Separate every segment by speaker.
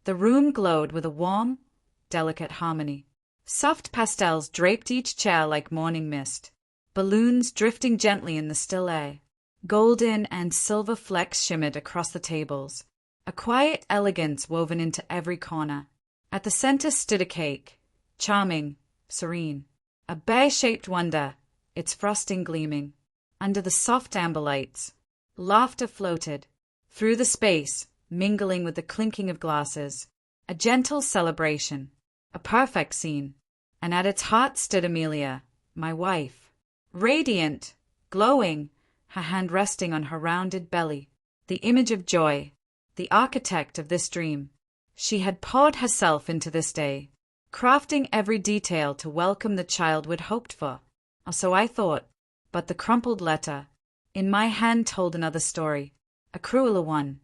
Speaker 1: The room glowed with a warm, delicate harmony. Soft pastels draped each chair like morning mist, balloons drifting gently in the still air. Golden and silver flecks shimmered across the tables, a quiet elegance woven into every corner. At the center stood a cake, charming, serene, a bear-shaped wonder, its frosting gleaming. Under the soft amber lights, laughter floated through the space, mingling with the clinking of glasses. A gentle celebration, a perfect scene. And at its heart stood Amelia, my wife, radiant, glowing, her hand resting on her rounded belly, the image of joy, the architect of this dream. She had poured herself into this day, crafting every detail to welcome the child we'd hoped for. Or so I thought, but the crumpled letter in my hand told another story, a crueler one.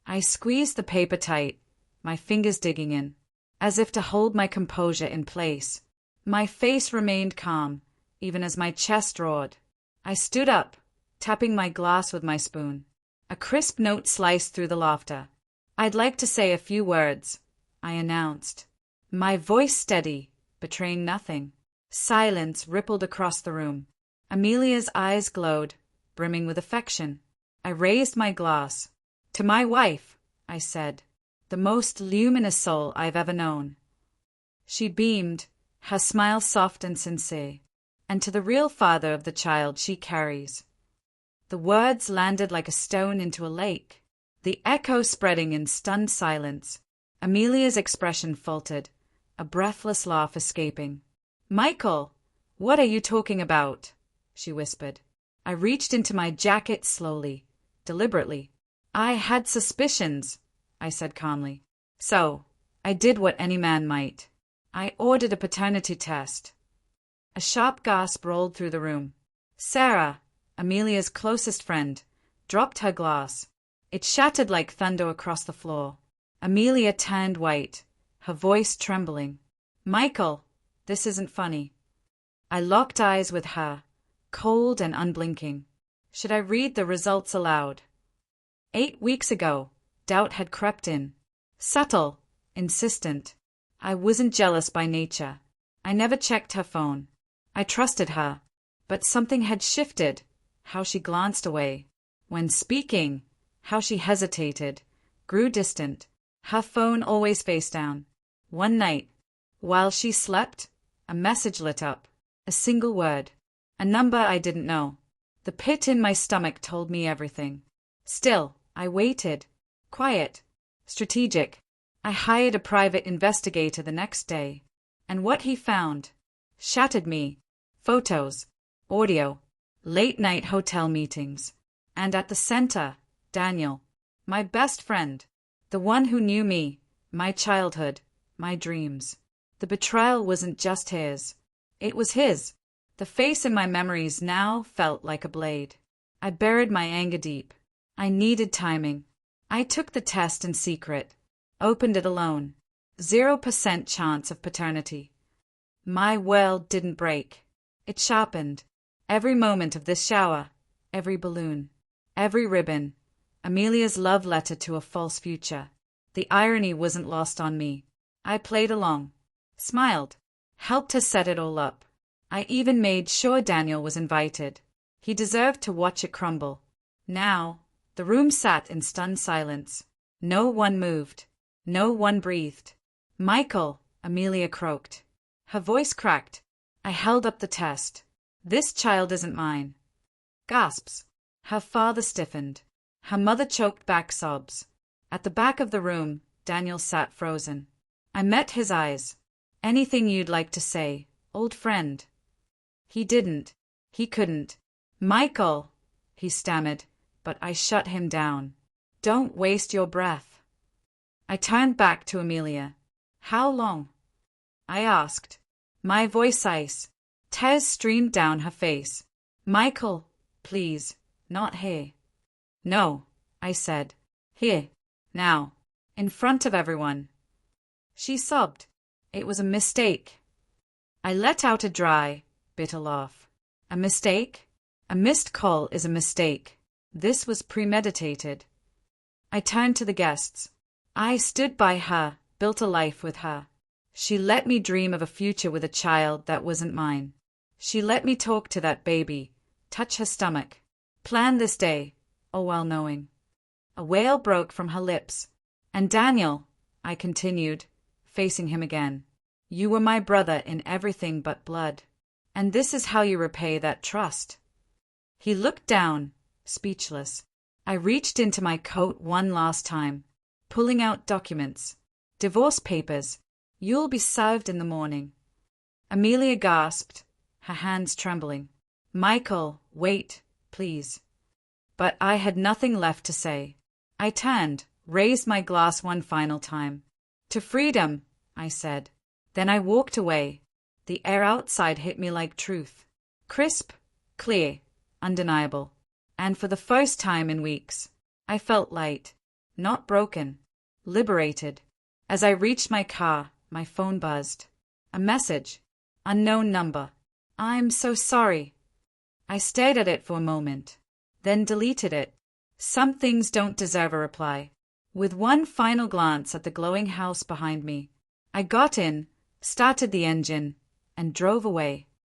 Speaker 1: I squeezed the paper tight, my fingers digging in, as if to hold my composure in place. My face remained calm, even as my chest roared. I stood up, tapping my glass with my spoon. A crisp note sliced through the laughter. "I'd like to say a few words," I announced, my voice steady, betraying nothing. Silence rippled across the room. Amelia's eyes glowed, brimming with affection. I raised my glass. "To my wife," I said, "the most luminous soul I've ever known." She beamed, her smile soft and sincere. "And to the real father of the child she carries." The words landed like a stone into a lake, the echo spreading in stunned silence. Amelia's expression faltered, a breathless laugh escaping. "Michael, what are you talking about?" she whispered. I reached into my jacket slowly, deliberately. "I had suspicions," I said calmly. "So, I did what any man might. I ordered a paternity test." A sharp gasp rolled through the room. Sarah, Amelia's closest friend, dropped her glass. It shattered like thunder across the floor. Amelia turned white, her voice trembling. "Michael, this isn't funny." I locked eyes with her, cold and unblinking. Should I read the results aloud? 8 weeks ago, doubt had crept in. Subtle, insistent. I wasn't jealous by nature. I never checked her phone. I trusted her. But something had shifted. How she glanced away. When speaking, how she hesitated, grew distant. Her phone always face down. One night, while she slept, a message lit up. A single word. A number I didn't know. The pit in my stomach told me everything. Still, I waited. Quiet. Strategic. I hired a private investigator the next day. And what he found shattered me. Photos, audio, late-night hotel meetings. And at the center, Daniel, my best friend, the one who knew me, my childhood, my dreams. The betrayal wasn't just his. It was his. The face in my memories now felt like a blade. I buried my anger deep. I needed timing. I took the test in secret, opened it alone. 0% chance of paternity. My world didn't break. It sharpened. Every moment of this shower, every balloon, every ribbon, Amelia's love letter to a false future. The irony wasn't lost on me. I played along, smiled, helped her set it all up. I even made sure Daniel was invited. He deserved to watch it crumble. Now, the room sat in stunned silence. No one moved. No one breathed. "Michael," Amelia croaked. Her voice cracked. I held up the test. "This child isn't mine." Gasps. Her father stiffened. Her mother choked back sobs. At the back of the room, Daniel sat frozen. I met his eyes. "Anything you'd like to say, old friend?" He didn't. He couldn't. "Michael," he stammered, but I shut him down. "Don't waste your breath." I turned back to Amelia. "How long?" I asked. My voice ice. Tears streamed down her face. "Michael, please, not here." "No," I said. "Here, now, in front of everyone." She sobbed. It was a mistake. I let out a dry, bitter laugh. A mistake? A missed call is a mistake. This was premeditated. I turned to the guests. I stood by her, built a life with her. She let me dream of a future with a child that wasn't mine. She let me talk to that baby, touch her stomach, plan this day, all while knowing. A wail broke from her lips. And Daniel, I continued, facing him again, you were my brother in everything but blood. And this is how you repay that trust. He looked down, speechless. I reached into my coat one last time, pulling out documents. Divorce papers. You'll be served in the morning. Amelia gasped, her hands trembling. Michael, wait, please. But I had nothing left to say. I turned, raised my glass one final time. To freedom, I said. Then I walked away. The air outside hit me like truth. Crisp, clear, undeniable. And for the first time in weeks, I felt light, not broken, liberated. As I reached my car, my phone buzzed. A message. Unknown number. I'm so sorry. I stared at it for a moment, then deleted it. Some things don't deserve a reply. With one final glance at the glowing house behind me, I got in, started the engine, and drove away.